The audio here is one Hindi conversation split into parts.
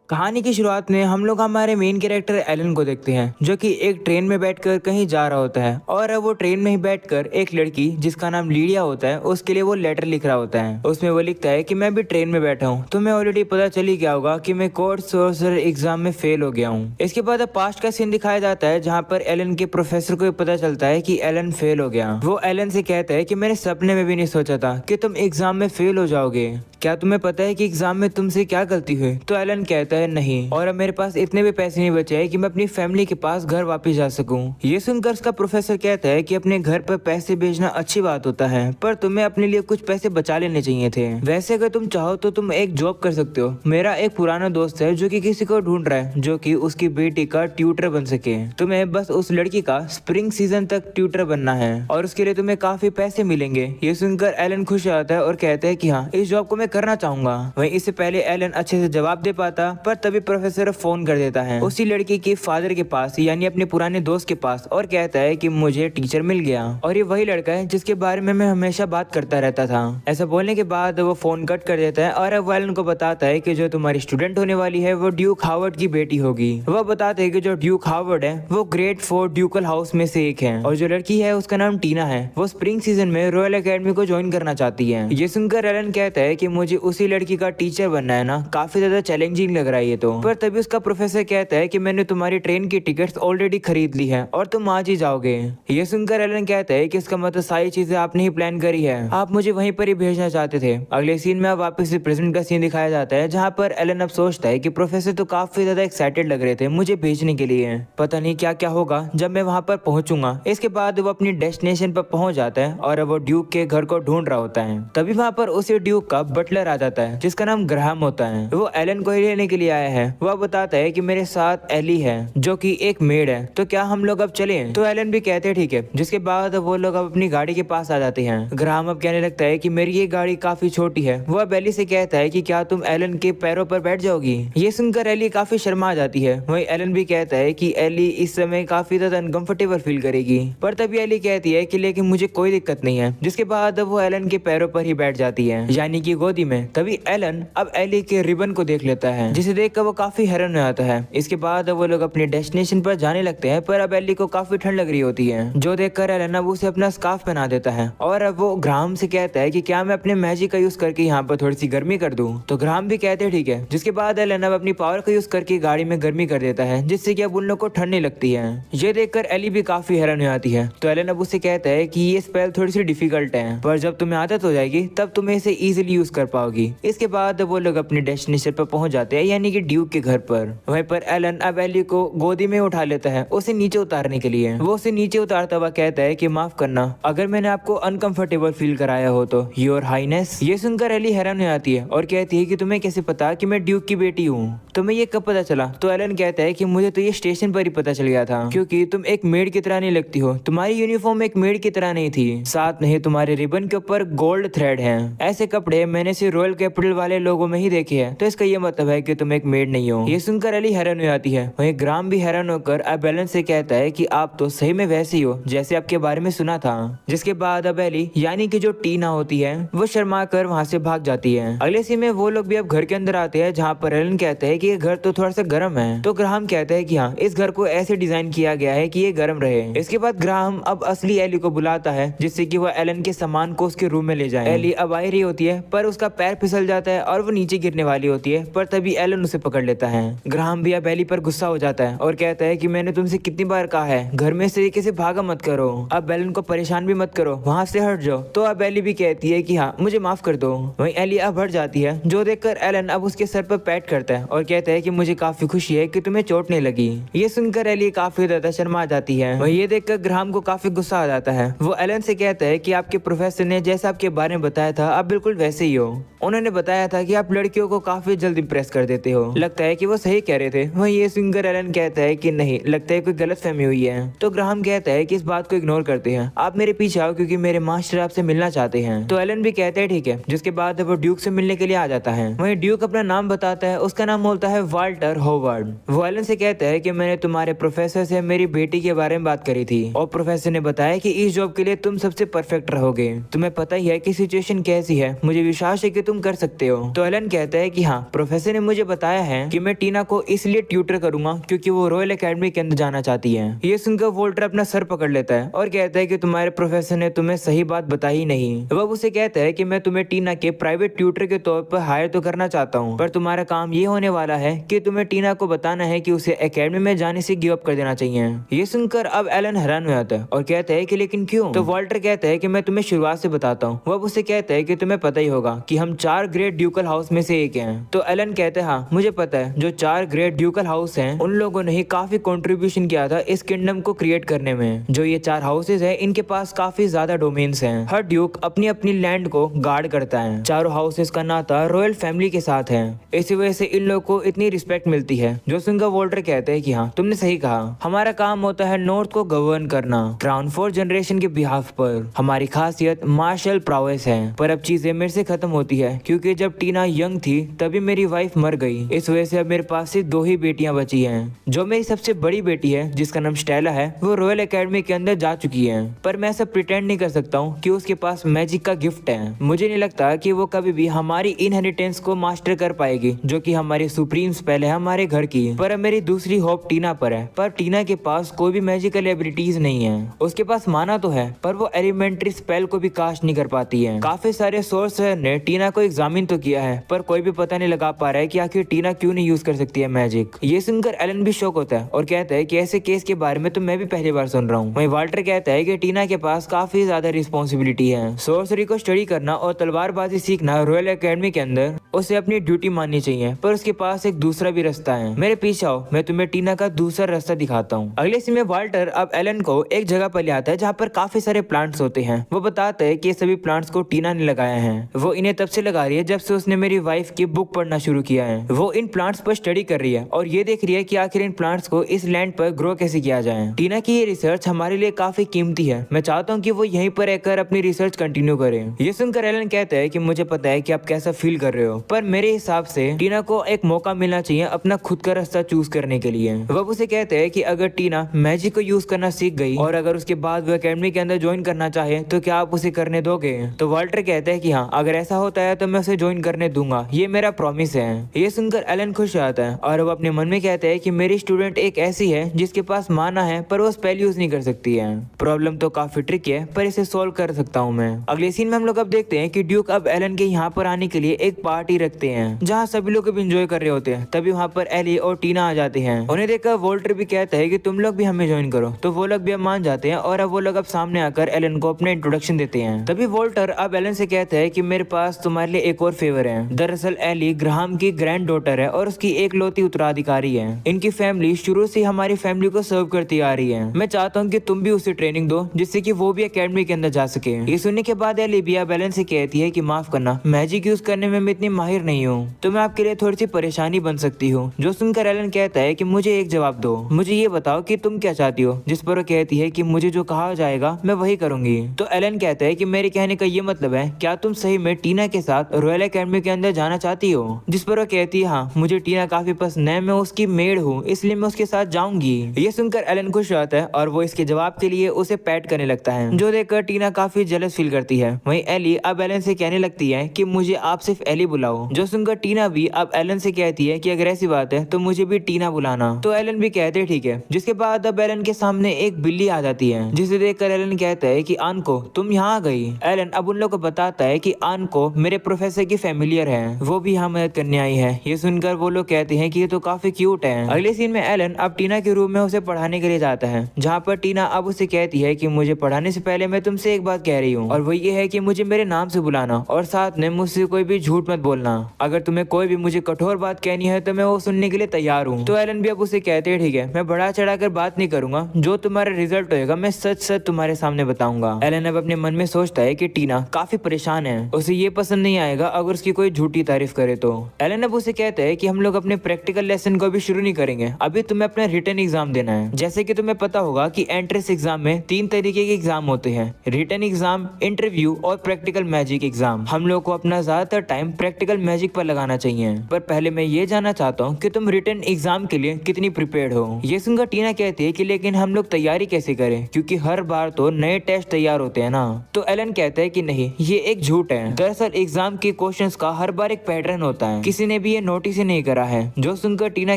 कहानी की शुरुआत में हम लोग हमारे मेन कैरेक्टर एलन को देखते हैं, जो कि एक ट्रेन में बैठकर कहीं जा रहा होता है। और अब वो ट्रेन में ही बैठकर एक लड़की जिसका नाम लीडिया होता है उसके लिए वो लेटर लिख रहा होता है। उसमें वो लिखता है कि मैं भी ट्रेन में बैठा हूँ, तुम्हें ऑलरेडी पता चल ही गया होगा कि मैं कोर्ट सोर्सर एग्जाम में फेल हो गया हूँ। इसके बाद अब पास्ट का सीन दिखाया जाता है, जहाँ पर एलन के प्रोफेसर को पता चलता है कि एलन फेल हो गया। वो एलन से कहता है कि मैंने सपने में भी नहीं सोचा था कि तुम एग्जाम में फेल हो जाओगे। क्या तुम्हें पता है कि एग्जाम में तुमसे क्या गलती हुई? तो एलन कहता है नहीं, और अब मेरे पास इतने भी पैसे नहीं बचे हैं कि मैं अपनी फैमिली के पास घर वापस जा सकूं। ये सुनकर उसका प्रोफेसर कहता है कि अपने घर पर पैसे भेजना अच्छी बात होता है, पर तुम्हें अपने लिए कुछ पैसे बचा लेने चाहिए थे। वैसे अगर तुम चाहो तो तुम एक जॉब कर सकते हो। मेरा एक पुराना दोस्त है जो कि किसी को ढूंढ रहा है जो कि उसकी बेटी का ट्यूटर बन सके। तुम्हें बस उस लड़की का स्प्रिंग सीजन तक ट्यूटर बनना है और उसके लिए तुम्हें काफी पैसे मिलेंगे। ये सुनकर एलन खुश हो जाता है और कहता है कि हाँ, इस जॉब को मैं करना चाहूंगा। वहीं इससे पहले एलन अच्छे से जवाब दे पाता, पर तभी प्रोफेसर फोन कर देता है उसी लड़की के फादर के पास, यानी अपने पुराने दोस्त के पास, और कहता है कि मुझे टीचर मिल गया और ये वही लड़का है जिसके बारे में मैं हमेशा बात करता रहता था। ऐसा बोलने के बाद वो फोन कट कर देता है और अब एलन को बताता है कि जो तुम्हारी स्टूडेंट होने वाली है वो ड्यूक हावर्ड की बेटी होगी। वह बताते हैं कि जो ड्यूक हावर्ड है वो ग्रेट 4 ड्यूकल हाउस में से एक है और जो लड़की है उसका नाम टीना है। वो स्प्रिंग सीजन में रॉयल एकेडमी को ज्वाइन करना चाहती है। ये सुनकर एलन कहता है कि मुझे उसी लड़की का टीचर बनना है ना, काफी ज्यादा चैलेंजिंग लग रहा है ये तो। पर तभी उसका प्रोफेसर कहता है कि मैंने तुम्हारी ट्रेन की टिकट्स ऑलरेडी खरीद ली है और तुम आज ही जाओगे। ये सुनकर एलन कहता है कि इसका मतलब सारी चीजें आपने ही प्लान करी है, आप मुझे वहीं पर ही भेजना चाहते थे। अगले सीन में वापस से प्रेजेंट का सीन दिखाया जाता है, जहाँ पर एलन अब सोचता है कि प्रोफेसर तो काफी ज्यादा एक्साइटेड लग रहे थे मुझे भेजने के लिए, पता नहीं क्या क्या होगा जब मैं वहां पर पहुंचूंगा। इसके बाद वो अपनी डेस्टिनेशन पर पहुंच जाता है और वो ड्यूक के घर को ढूंढ रहा होता है। तभी वहां पर उसे ड्यूक का बटलर आ जाता है जिसका नाम ग्राहम होता है। वो एलन को ही लेने के लिए आया है। वह बताता है कि मेरे साथ एली है जो कि एक मेड है, तो क्या हम लोग अब चले? तो एलन भी कहते हैं ठीक है। जिसके बाद वो लोग अब अपनी गाड़ी के पास आ जाते हैं। ग्राहम अब कहने लगता है कि मेरी ये गाड़ी काफी छोटी है। वो अब एली से कहता है कि क्या तुम एलन के पैरों पर बैठ जाओगी? ये सुनकर एली काफी शर्मा जाती है। वहीं एलन भी कहता है कि एली इस समय काफी ज्यादा अनकंफर्टेबल फील करेगी, पर तभी एली कहती है कि लेकिन मुझे कोई दिक्कत नहीं है। जिसके बाद वो एलन के पैरों पर ही बैठ जाती है, यानी कि गोदी में। तभी एलन अब एली के रिबन को देख लेता है, जिसे देखकर वो काफी हैरान हो जाता है। इसके बाद वो लोग अपने डेस्टिनेशन पर जाने लगते हैं, पर अब एली को काफी ठंड लग रही होती है, जो देखकर एलन अब उसे अपना स्कार्फ पहना देता है। और अब वो ग्राहम से कहता है कि क्या मैं अपने मैजिक का यूज करके यहाँ पर थोड़ी सी गर्मी कर दूं? तो ग्राहम भी कहते हैं ठीक है। जिसके बाद एलन अब अपनी पावर का यूज करके गाड़ी में गर्मी कर देता है, जिससे कि अब उन लोग को ठंड नहीं लगती है। ये देखकर एली भी काफी हैरान हो जाती है। तो एलन अब उसे कहता है कि ये स्पेल थोड़ी सी डिफिकल्ट है, पर जब तुम्हें आदत हो जाएगी तब तुम्हें इसे इजीली यूज कर पाओगी। इसके बाद वो लोग अपने डेस्टिनेशन पर पहुंच जाते हैं, यानी कि ड्यूक के घर पर। वहीं पर एलन अब एली को गोदी में उठा लेता है उसे नीचे उतारने के लिए। वो उसे नीचे उतारता हुआ कहता है कि माफ करना अगर मैंने आपको अनकंफर्टेबल फील कराया हो तो, योर हाईनेस। ये सुनकर एली हैरान हो जाती है और कहती है कि तुम्हें कैसे पता कि मैं ड्यूक की बेटी हूँ? तुम्हें ये कब पता चला? तो एलन कहता है कि मुझे तो ये स्टेशन पर ही पता चल गया था, क्योंकि तुम एक मेड की तरह नहीं लगती हो। तुम्हारी यूनिफॉर्म एक मेड की तरह नहीं थी, साथ नहीं तुम्हारे रिबन के ऊपर गोल्ड थ्रेड है। ऐसे कपड़े मैंने सिर्फ रॉयल कैपिटल वाले लोगों में ही देखे हैं, तो इसका ये मतलब है कि तुम एक मेड नहीं हो। ये सुनकर एली हैरान हो जाती है। वहीं ग्राम भी हैरान होकर अब एलन से कहता है कि आप तो सही में वैसी हो जैसे आपके बारे में सुना था। जिसके बाद अब एली, यानी कि जो टीना होती है, वो शर्मा कर वहाँ से भाग जाती है। अगले सीन में वो लोग भी अब घर के अंदर आते हैं, जहाँ पर एलन कहता है कि ये घर तो थोड़ा सा गर्म है। तो ग्राहम कहता है कि हाँ, इस घर को ऐसे डिजाइन किया गया है कि ये गर्म रहे। इसके बाद ग्राहम अब असली एली को बुलाता है, जिससे कि वो एलन के सामान को उसके रूम में ले जाए। एली अब आ रही होती है, पर उसका पैर फिसल जाता है और वो नीचे गिरने वाली होती है, पर तभी एलन उसे पकड़ लेता है। ग्राहम भी अब एली पर गुस्सा हो जाता है और कहता है कि मैंने तुमसे कितनी बार कहा है घर में इस तरीके से भागा मत करो, अब एलन को परेशान भी मत करो, वहाँ से हट जाओ। तो अब एली भी कहती है कि हाँ, मुझे माफ कर दो। वहीं एली अब हट जाती है, जो देखकर एलन अब उसके सर पर पैट करता है और कहता है कि मुझे काफी खुशी है कि तुम्हें चोट नहीं लगी। ये सुनकर एली काफी ज्यादा शर्मा जाती है। वहीं ये देखकर ग्राहम को काफी गुस्सा आ जाता है। वो एलन से कहता है कि आपके प्रोफेसर ने जैसा आपके बारे में बताया था आप बिल्कुल वैसे ही हो। उन्होंने बताया था कि आप लड़कियों को काफी जल्द इंप्रेस कर देते हो। लगता है कि वो सही कह रहे थे। वहीं ये सुनकर एलन कहता है कि नहीं, लगता है कोई गलतफहमी हुई है। तो ग्राहम कहता है कि इस बात को इग्नोर करते हैं, आप मेरे पीछे आओ क्योंकि मेरे मास्टर आपसे मिलना चाहते हैं। तो एलन भी कहता है ठीक है। जिसके बाद वो ड्यूक से मिलने के लिए आ जाता है। वहीं ड्यूक अपना नाम बताता है, उसका नाम होता है वाल्टर होवर्ड। वो एलन से कहता है कि मैंने तुम्हारे प्रोफेसर से मेरी बेटी के बारे में बात करी थी और प्रोफेसर ने बताया कि इस जॉब के लिए तुम सबसे परफेक्ट रहोगे। तुम्हें पता ही है कि सिचुएशन कैसी है, मुझे विश्वास है कि तुम कर सकते हो। तो एलन कहता है कि हाँ, प्रोफेसर ने मुझे बताया है कि मैं टीना को इसलिए ट्यूटर करूंगा क्योंकि वो रॉयल एकेडमी के अंदर जाना चाहती है। ये सुनकर वोल्टर अपना सर पकड़ लेता है और कहता है कि तुम्हारे प्रोफेसर ने तुम्हें सही बात बताई ही नहीं। वह उसे कहता है कि मैं तुम्हें टीना के प्राइवेट ट्यूटर के तौर पर हायर तो करना चाहता हूँ, पर तुम्हारा काम ये होने वाला है कि तुम्हें टीना को बताना है कि उसे एकेडमी में जाने से गिव अप कर देना चाहिए। ये सुनकर अब एलन हैरान हो जाता है और कहता है कि लेकिन क्यों? तो वॉल्टर कहता है कि मैं तुम्हें शुरुआत से बताता हूँ। वह उसे कहता है कि तुम्हें पता ही होगा कि हम 4 ग्रेट ड्यूकल हाउस में से एक हैं। तो एलन कहता है हाँ मुझे पता है, जो 4 ग्रेट ड्यूकल हाउस हैं उन लोगों ने ही काफी कंट्रीब्यूशन किया था इस किंगडम को क्रिएट करने में। जो ये 4 हाउसेज है इनके पास काफी ज्यादा डोमेन्स हैं। हर ड्यूक अपनी अपनी लैंड को गार्ड करता है। चारों हाउसेज का नाता रॉयल फैमिली के साथ है, इसी वजह से इन लोगों को इतनी रिस्पेक्ट मिलती है। जो सुनकर वोल्टर कहते हैं कि हाँ तुमने सही कहा, हमारा काम होता है नॉर्थ को गवर्न करना क्राउन 4 जनरेशन के बिहाफ पर। हमारी खासियत मार्शल प्रावेस है। पर अब चीजें मेरे से खत्म होती है क्योंकि जब टीना यंग थी तभी मेरी वाइफ मर गई। इस वजह से अब मेरे पास सिर्फ 2 ही बेटियां बची हैं। जो मेरी सबसे बड़ी बेटी है जिसका नाम स्टेला है, वो रॉयल एकेडमी के अंदर जा चुकी है, पर मैं ऐसा प्रिटेंड नहीं कर सकता हूँ कि उसके पास मैजिक का गिफ्ट है। मुझे नहीं लगता कि वो कभी भी हमारी इनहेरिटेंस को मास्टर कर पाएगी, जो कि हमारी सुप्रीम स्पेल है हमारे घर की। पर अब मेरी दूसरी होप टीना पर है, पर टीना के पास कोई भी मैजिकल एबिलिटीज नहीं है। उसके पास माना तो है पर वो एलिमेंट्री स्पेल को भी कास्ट नहीं कर पाती है। काफी सारे सोर्सर ने टीना को एग्जामिन तो किया है, पर कोई भी पता नहीं लगा पा रहा है कि आखिर टीना क्यों नहीं यूज कर सकती है मैजिक। ये सुनकर एलन भी शॉक होता है और कहता है कि ऐसे केस के बारे में तो मैं भी पहली बार सुन रहा हूँ। वहीं वाल्टर कहता है कि टीना के पास काफी ज्यादा रिस्पॉन्सिबिलिटी है। सोर्सरी को स्टडी करना और तलवारबाजी सीखना रॉयल एकेडमी के अंदर उसे अपनी ड्यूटी माननी चाहिए, पर उसके पास एक दूसरा भी रास्ता है। मेरे पीछे आओ, मैं तुम्हें टीना का दूसरा रास्ता दिखाता हूँ। अगले सीन में वाल्टर अब एलन को एक जगह पर ले आता है जहाँ पर काफी सारे प्लांट्स होते हैं। वो बताता है कि ये सभी प्लांट्स को टीना ने लगाया है। वो इन्हें तब से लगा रही है जब से उसने मेरी वाइफ की बुक पढ़ना शुरू किया है। वो इन प्लांट्स पर स्टडी कर रही है और ये देख रही है कि आखिर इन प्लांट्स को इस लैंड पर ग्रो कैसे किया जाए। टीना की ये रिसर्च हमारे लिए काफी कीमती है। मैं चाहता हूँ कि वो यहीं पर रहकर अपनी रिसर्च कंटिन्यू करे। ये सुनकर एलन कहता है कि मुझे पता है कि आप कैसा फील कर रहे हो, पर मेरे हिसाब से टीना को एक मौका मिलना चाहिए अपना खुद का रास्ता चूज करने के लिए। वह उसे कहते हैं कि अगर टीना मैजिक को यूज करना सीख गई और अगर उसके बाद वो एकेडमी के अंदर ज्वाइन करना चाहे तो क्या आप उसे करने दोगे? तो वाल्टर कहता है कि हाँ, अगर ऐसा होता है तो मैं उसे ज्वाइन करने दूंगा, ये मेरा प्रॉमिस है। ये सुनकर एलन खुश आता है और वो अपने मन में कहता है कि मेरी स्टूडेंट एक ऐसी है जिसके पास माना है पर वो स्पेल यूज नहीं कर सकती है। प्रॉब्लम तो काफी ट्रिकी है पर इसे सोल्व कर सकता हूँ मैं। अगले सीन में हम लोग अब देखते हैं कि ड्यूक अब एलन के यहाँ पर आने के लिए एक पार्टी रखते हैं जहाँ सभी लोग अब एंजॉय कर रहे होते हैं। तभी वहाँ पर एली और टीना आ जाते हैं। उन्हें देखकर वोल्टर भी कहता है कि तुम लोग भी हमें ज्वाइन करो, तो वो लोग भी अब मान जाते हैं और अब वो लोग अब सामने आकर एलन को अपने इंट्रोडक्शन देते हैं। तभी वोल्टर अब एलन से कहता है कि मेरे पास तुम्हारे लिए एक और फेवर है। दरअसल एली ग्राहम की ग्रैंड डॉटर है और उसकी एक लौती उत्तराधिकारी है। इनकी फैमिली शुरू से हमारी फैमिली को सर्व करती आ रही है। मैं चाहता हूँ कि तुम भी उसे ट्रेनिंग दो जिससे कि वो भी एकेडमी के अंदर जा सके। ये सुनने के बाद एली भी अब एलन से कहती है कि माफ करना, मैजिक यूज करने में मैं इतनी माहिर नहीं हूँ, तो मैं आपके लिए थोड़ी सी परेशानी बन सकती हूँ। जो सुनकर एलन कहता है कि मुझे एक जवाब दो, मुझे ये बताओ कि तुम क्या चाहती हो। जिस पर वो कहती है कि मुझे जो कहा जाएगा मैं वही करूंगी। तो एलन कहता है कि मेरे कहने का ये मतलब है, क्या तुम सही में टीना के साथ रॉयल एकेडमी के अंदर जाना चाहती हो? जिस पर वो कहती है हाँ, मुझे टीना काफी पसंद है, मैं उसकी मेड हूँ इसलिए मैं उसके साथ जाऊंगी। ये सुनकर एलन खुश होता है और वो इसके जवाब के लिए उसे पैट करने लगता है, जो देखकर टीना काफी जेलस फील करती है। वहीं एली अब एलन से कहने लगती है कि मुझे आप सिर्फ एली बुलाओ। जो सुनकर टीना भी अब एलन से कहती है कि अगर ऐसी बात है तो मुझे भी टीना बुलाना। तो एलन भी कहते हैं ठीक है। जिसके बाद अब एलन के सामने एक बिल्ली आ जाती है, जिसे देखकर एलन कहता है कि आनको तुम यहाँ आ गई। एलन अब उन लोगों को बताता है कि आनको मेरे प्रोफेसर की फैमिलियर है, वो भी यहाँ मदद करने आई है। ये सुनकर वो लोग कहते हैं कि ये तो काफी क्यूट है। अगले सीन में एलन अब टीना के रूम में उसे पढ़ाने के लिए जाता है, जहाँ पर टीना अब उसे कहती है कि मुझे पढ़ाने से पहले मैं तुमसे एक बात कह रही हूँ, और वो ये है कि मुझे मेरे नाम से बुलाना और साथ में मुझसे कोई भी झूठ मत बोलना। अगर तुम्हें कोई भी मुझे कठोर बात कहनी है तो मैं वो सुनने के लिए तैयार हूँ। तो एलन भी अब उसे कहते हैं ठीक है, मैं बढ़ा चढ़ाकर बात नहीं करूंगा, जो तुम्हारा रिजल्ट होगा मैं सच सच तुम्हारे सामने बताऊंगा। एलन अब अपने मन में सोचता है कि टीना काफी परेशान है, उसे ये पसंद नहीं आएगा अगर उसकी कोई झूठी तारीफ करे तो। एलन अब उसे कहता है कि हम लोग अपने प्रैक्टिकल लेसन को भी शुरू नहीं करेंगे, अभी तुम्हें अपना रिटन एग्जाम देना है। जैसे कि तुम्हें पता होगा कि एंट्रेंस एग्जाम में 3 तरीके के एग्जाम होते हैं, रिटन एग्जाम, इंटरव्यू और प्रैक्टिकल मैजिक एग्जाम। हम लोग को अपना ज्यादातर टाइम प्रैक्टिकल मैजिक पर लगाना चाहिए, पर पहले मैं ये जानना चाहता हूँ कि तुम रिटन एग्जाम के लिए कितनी प्रिपेयर्ड हो। ये सुनकर टीना कहती है कि लेकिन हम लोग तैयारी कैसे करें, क्योंकि हर बार तो नए टेस्ट तैयार होते हैं ना। तो एलन कहता है कि नहीं, ये एक झूठ है। दरअसल दरअसल एग्जाम के क्वेश्चंस का हर बार एक पैटर्न होता है, किसी ने भी ये नोटिस ही नहीं करा है। जो सुनकर टीना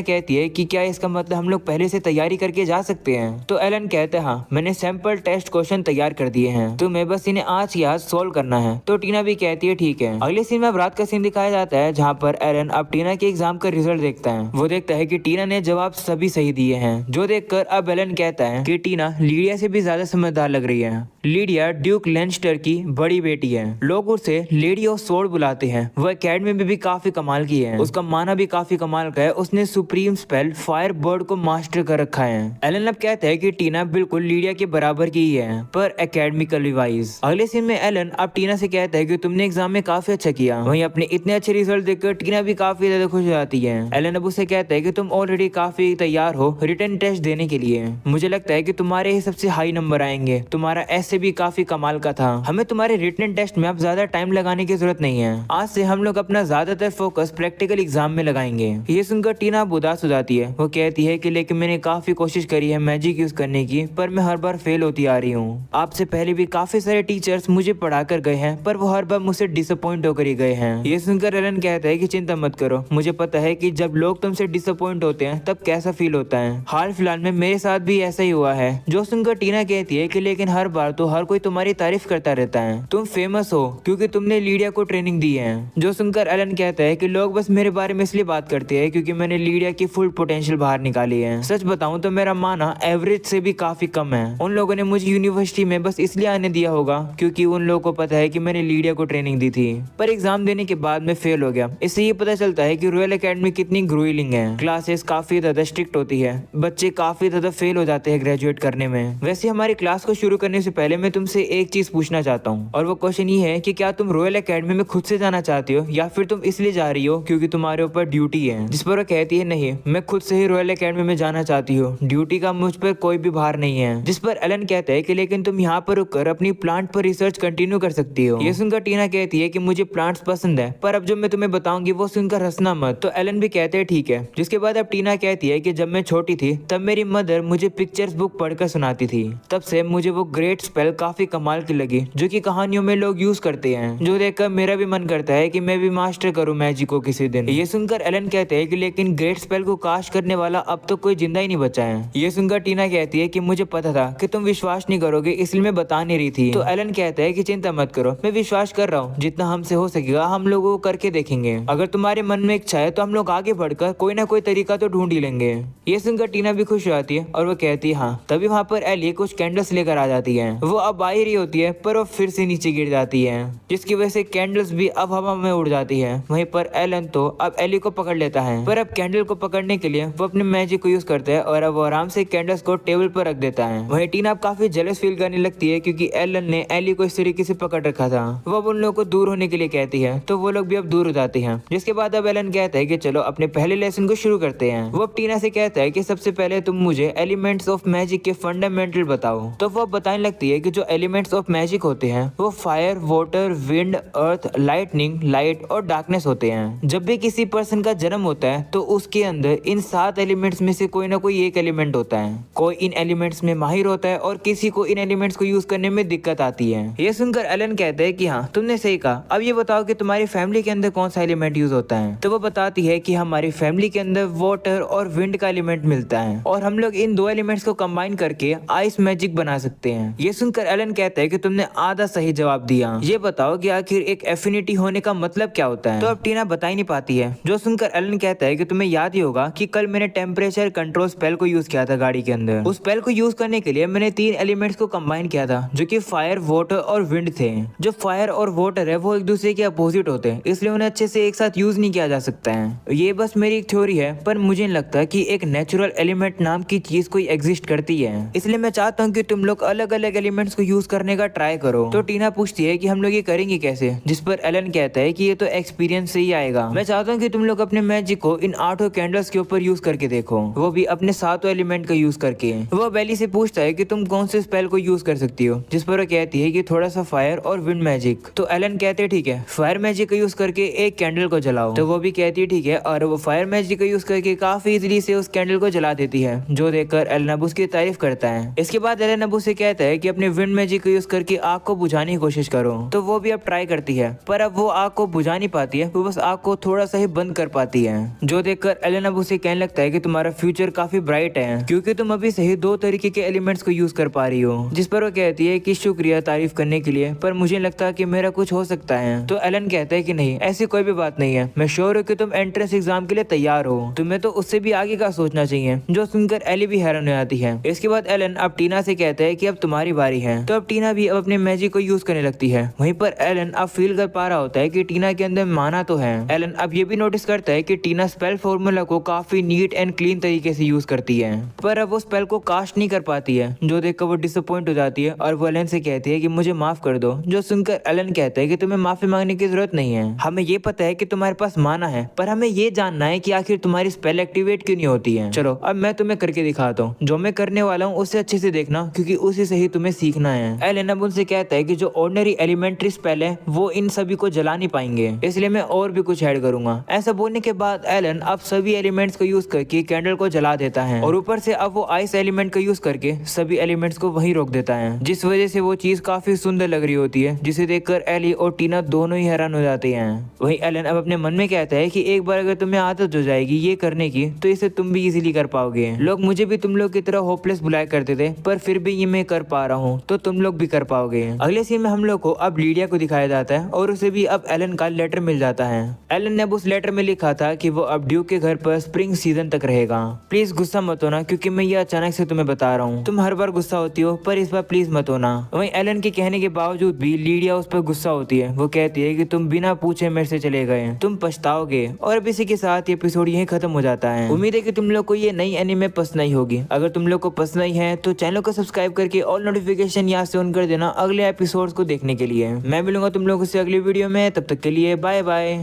कहती है कि क्या इसका मतलब हम लोग पहले से तैयारी करके जा सकते हैं? तो एलन कहते हैं हाँ, मैंने सैंपल टेस्ट क्वेश्चन तैयार कर दिए हैं, तुम्हें बस इन्हें आज ही आज सोल्व करना है। तो टीना भी कहती है ठीक है। अगले सीन में अब रात का सीन दिखाया जाता है, जहाँ पर एलन अब टीना के एग्जाम का रिजल्ट देखता है। वो देखता है कि टीना ने जवाब सभी सही दिए हैं, जो देखकर अब एलन कहता है कि टीना लीडिया से भी ज्यादा समझदार लग रही है। लीडिया ड्यूक लेंस्टर की बड़ी बेटी है, लोग उसे लेडी ऑफ सोर्ड बुलाते हैं। वो एकेडमी में भी काफी कमाल की है, उसका माना भी काफी कमाल का है। उसने सुप्रीम स्पेल फायर बर्ड को मास्टर कर रखा है। एलन अब कहता है कि टीना बिल्कुल लीडिया के बराबर की ही है, पर एकेडमिकली वाइज। अगले सीन में एलन अब टीना से कहता है कि तुमने एग्जाम में काफी अच्छा किया। वहीं अपने इतने अच्छे रिजल्ट देखकर टीना भी काफी ज्यादा खुश हो जाती है। एलन अब उसे कहता है कि तुम ऑलरेडी काफी तैयार हो रिटन टेस्ट देने के लिए। मुझे लगता है कि तुम्हारे ही सबसे हाई नंबर आएंगे, तुम्हारा ऐसे भी काफी कमाल का था। हमें तुम्हारे रिटन टेस्ट में अब ज्यादा टाइम लगाने की जरूरत नहीं है, आज से हम लोग अपना ज्यादातर फोकस प्रैक्टिकल एग्जाम में लगाएंगे। ये सुनकर टीना उदास हो जाती है। वो कहती है कि लेकिन मैंने काफी कोशिश करी है मैजिक यूज करने की, पर मैं हर बार फेल होती आ रही हूँ। आपसे पहले भी काफी सारे टीचर्स मुझे पढ़ा कर गए हैं, पर वो हर बार मुझसे डिसअपॉइंट होकर ही गए हैं। ये सुनकर एलन कहता है कि चिंता मत करो, मुझे पता है कि जब लोग तुमसे डिसअपॉइंट होते हैं तब कैसा फील होता है। हाल फिलहाल में मेरे साथ भी ऐसा ही हुआ है। जो सुनकर टीना कहती है कि लेकिन हर बार तो हर कोई तुम्हारी तारीफ करता रहता है, तुम फेमस हो क्योंकि तुमने लीडिया को ट्रेनिंग दी है। जो सुनकर एलन कहता है कि लोग बस मेरे बारे में इसलिए बात करते हैं क्योंकि मैंने लीडिया की फुल पोटेंशियल बाहर निकाली है। सच बताऊं तो मेरा माना एवरेज से भी काफी कम है। उन लोगों ने मुझे यूनिवर्सिटी में बस इसलिए आने दिया होगा क्योंकि उन लोगों को पता है कि मैंने लीडिया को ट्रेनिंग दी थी, पर एग्जाम देने के बाद मैं फेल हो गया। इससे ये पता चलता है कि रॉयल एकेडमी कितनी ग्रोइलिंग है। क्लासेस काफी ज्यादा स्ट्रिक्ट होती है, बच्चे काफी ज्यादा फेल हो जाते हैं ग्रेजुएट करने में। वैसे हमारी क्लास को शुरू करने से पहले मैं तुमसे एक चीज पूछना चाहता हूँ, और वो क्वेश्चन ये है कि क्या तुम रॉयल एकेडमी में खुद से जाना चाहती हो या फिर तुम इसलिए जा रही हो क्योंकि तुम्हारे ऊपर ड्यूटी है? जिस पर वो कहती है नहीं, मैं खुद से ही रॉयल एकेडमी में जाना चाहती हूँ, ड्यूटी का मुझ पर कोई भी भार नहीं है। जिस पर एलन कहता है कि लेकिन तुम यहाँ पर रुककर अपनी प्लांट पर रिसर्च कंटिन्यू कर सकती हो। ये सुनकर टीना कहती है कि मुझे प्लांट्स पसंद है, पर अब जो मैं तुम्हें बताऊंगी वो सुनकर हंसना मत। तो एलन भी कहते हैं ठीक है। जिसके बाद अब टीना कहती है कि जब मैं छोटी थी तब मेरी मदर मुझे पिक्चर्स बुक पढ़कर सुनाती थी, तब से मुझे वो ग्रेट स्पेल काफी कमाल की लगी जो कि कहानियों में लोग यूज करते हैं, जो देखकर मेरा भी मन करता है कि मैं भी मास्टर करूं मैजिक को किसी दिन। ये सुनकर एलन कहते हैं कि लेकिन ग्रेट स्पेल को कास्ट करने वाला अब तो कोई जिंदा ही नहीं बचा है। ये सुनकर टीना कहती है कि मुझे पता था कि तुम विश्वास नहीं करोगे इसलिए मैं बता नहीं रही थी। तो एलन कहता है कि चिंता मत करो, मैं विश्वास कर रहा हूँ, जितना हमसे हो सकेगा हम लोगों को करके देखेंगे। अगर तुम्हारे मन में इच्छा है तो हम लोग आगे बढ़कर कोई ना कोई तरीका तो ढूंढ ही लेंगे। ये सुनकर टीना भी खुश हो जाती है और वो कहती है हाँ। तभी वहाँ पर एली कुछ कैंडल्स लेकर आ जाती है। वो अब आ ही रही होती है पर वो फिर से नीचे गिर जाती है, जिसकी वजह से कैंडल्स भी अब हवा में उड़ जाती है। वहीं पर एलन तो अब एली को पकड़ लेता है, पर अब कैंडल को पकड़ने के लिए वो अपने मैजिक को यूज करता है और अब वो आराम से कैंडल्स को टेबल पर रख देता है। वहीं टीना अब काफी जेलस फील करने लगती है क्योंकि एलन ने एली को इस तरीके से पकड़ रखा था। वो अब उन लोगों को दूर होने के लिए कहती है, तो वो लोग भी अब दूर हो जाते हैं। जिसके बाद अब एलन कहता है कि चलो अपने पहले लेसन को शुरू करते हैं। वो अब टीना से कहता है कि सबसे पहले तुम मुझे एलिमेंट्स ऑफ मैजिक के फंडामेंटल बताओ। तो वो बताने लगती है कि जो एलिमेंट्स ऑफ मैजिक होते हैं वो फायर, वाटर, विंड, अर्थ, लाइटनिंग, लाइट और डार्कनेस होते हैं। जब भी किसी पर्सन का जन्म होता है तो उसके अंदर इन 7 एलिमेंट्स में से कोई ना कोई एक एलिमेंट होता है। कोई इन एलिमेंट्स में माहिर होता है और किसी को इन एलिमेंट्स को यूज करने में दिक्कत आती है। ये सुनकर एलन कहते हैं कि हाँ तुमने सही कहा, अब ये बताओ कि तुम्हारी फैमिली के अंदर कौन सा एलिमेंट यूज होता है? तो वो बताती है कि हमारी फैमिली के अंदर वाटर और विंड का एलिमेंट मिलता है और हम लोग इन 2 एलिमेंट्स को कंबाइन करके आइस मैजिक बना सकते हैं। ये सुनकर एलन कहता है कि तुमने आधा सही जवाब दिया, ये बताओ कि आखिर एक एफिनिटी होने का मतलब क्या होता है? तो अब टीना बता ही नहीं पाती है। जो सुनकर एलन कहता है कि तुम्हें याद ही होगा कि कल मैंने टेम्परेचर कंट्रोल स्पेल को यूज किया था गाड़ी के अंदर। उस स्पेल को यूज करने के लिए मैंने 3 एलिमेंट्स को कंबाइन किया था जो कि फायर, वाटर और विंड थे। जो फायर और वाटर है वो एक दूसरे के अपोजिट होते हैं, इसलिए उन्हें अच्छे से एक साथ यूज नहीं किया जा सकता है। ये बस मेरी एक थ्योरी है, पर मुझे नहीं लगता कि एक नेचुरल एलिमेंट नाम की चीज कोई एग्जिस्ट करती है। इसलिए मैं चाहता हूँ कि तुम लोग अलग अलग एलिमेंट्स को यूज करने का ट्राई करो। तो टीना पूछती है कि हम लोग ये करेंगे कैसे? जिस पर एलन कहता है कि ये तो एक्सपीरियंस से ही आएगा। मैं चाहता हूँ कि तुम लोग अपने मैजिक को इन 8 कैंडल्स के ऊपर यूज करके देखो, वो भी अपने 7 एलिमेंट का यूज करके। वो बेली से पूछता है कि तुम कौन से स्पेल को यूज कर सकती हो? जिस पर वो कहती है कि थोड़ा सा फायर और विंड मैजिक। तो एलन कहते हैं ठीक है, फायर मैजिक का यूज करके एक कैंडल को जलाओ। तो वो भी कहती है ठीक है, और वो फायर मैजिक का यूज करके काफी इजीली से उस कैंडल को जला देती है, जो देखकर एलन अब उसकी तारीफ करता है। इसके बाद एलन अब उसे कहता है कि अपने विंड मैजिक का यूज करके आग को बुझाने की कोशिश करो। तो वो भी अब ट्राई करता करती है, पर अब वो आग को बुझा नहीं पाती है, वो बस आग को थोड़ा सा ही बंद कर पाती है। जो देखकर एलन अब उसे कहने लगता है कि तुम्हारा फ्यूचर काफी ब्राइट है, क्योंकि तुम अभी सही 2 तरीके के एलिमेंट्स को यूज कर पा रही हो। जिस पर वो कहती है कि शुक्रिया तारीफ करने के लिए, पर मुझे लगता कि मेरा कुछ हो सकता है। तो एलन कहता है कि नहीं, ऐसी कोई भी बात नहीं है, मैं श्योर हूँ कि तुम एंट्रेंस एग्जाम के लिए तैयार हो, तुम्हें तो उससे भी आगे का सोचना चाहिए। जो सुनकर एली भी हैरान हो जाती है। इसके बाद एलन अब टीना से कहता है कि अब तुम्हारी बारी है। तो अब टीना भी अब अपने मैजिक को यूज करने लगती है। वहीं पर एलन अब फील कर पा रहा होता है कि टीना के अंदर माना तो है। एलन अब ये भी नोटिस करता है कि टीना स्पेल फॉर्मूला को काफी नीट एंड क्लीन तरीके से यूज करती है, पर अब वो स्पेल को कास्ट नहीं कर पाती है। जो देखकर वो डिसअपॉइंट हो जाती है और वो एलन से कहती है कि मुझे माफ कर दो। जो सुनकर एलन कहता है कि तुम्हें माफी मांगने की जरूरत नहीं है, हमें ये पता है कि तुम्हारे पास माना है, पर हमें ये जानना है कि आखिर तुम्हारी स्पेल एक्टिवेट क्यों नहीं होती है। चलो अब मैं तुम्हें करके दिखाता हूँ, जो मैं करने वाला हूँ उससे अच्छे से देखना, क्योंकि उसी से ही तुम्हें सीखना है। एलन अब उनसे कहता है कि जो ऑर्डिनरी एलिमेंट्री स्पेल है वो इन सभी को जला नहीं पाएंगे, इसलिए मैं और भी कुछ ऐड करूंगा। ऐसा बोलने के बाद एलन अब सभी एलिमेंट्स को यूज करके कैंडल को जला देता है, और ऊपर से अब वो आइस एलिमेंट का यूज करके सभी एलिमेंट्स को वहीं रोक देता है, जिस वजह से वो चीज काफी सुंदर लग रही होती है, जिसे देखकर एली और टीना दोनों ही हैरान हो जाते हैं। वहीं एलन अब अपने मन में कहता है कि एक बार अगर तुम्हें आदत हो जाएगी ये करने की, तो इसे तुम भी इजीली कर पाओगे। लोग मुझे भी तुम लोग की तरह होपलेस बुलाया करते थे, पर फिर भी ये मैं कर पा रहा हूँ, तो तुम लोग भी कर पाओगे। अगले सीन में हम लोग को अब लीडिया को दिखाया जाता है, और उसे भी अब एलन का लेटर मिल जाता है। एलन ने अब उस लेटर में लिखा था कि वो अब ड्यूक के घर पर स्प्रिंग सीजन तक रहेगा। प्लीज गुस्सा मत होना, क्योंकि मैं ये अचानक से तुम्हें बता रहा हूँ। तुम हर बार गुस्सा होती हो, पर इस बार प्लीज मत होना। वहीं एलन के कहने के बावजूद भी लीडिया उस पर गुस्सा होती है। वो कहती है कि तुम बिना पूछे मेरे से चले गए, तुम पछताओगे। और अब इसी के साथ ये एपिसोड यहीं खत्म हो जाता है। उम्मीद है कि तुम लोग को ये नई एनीमे पसंद आई होगी। अगर तुम लोग को पसंद आई है तो चैनल को सब्सक्राइब करके ऑल नोटिफिकेशन यहाँ से ऑन कर देना अगले एपिसोड्स को देखने के लिए। मैं मिलूंगा तुम लोगों से अगली वीडियो में, तब तक के लिए बाय बाय।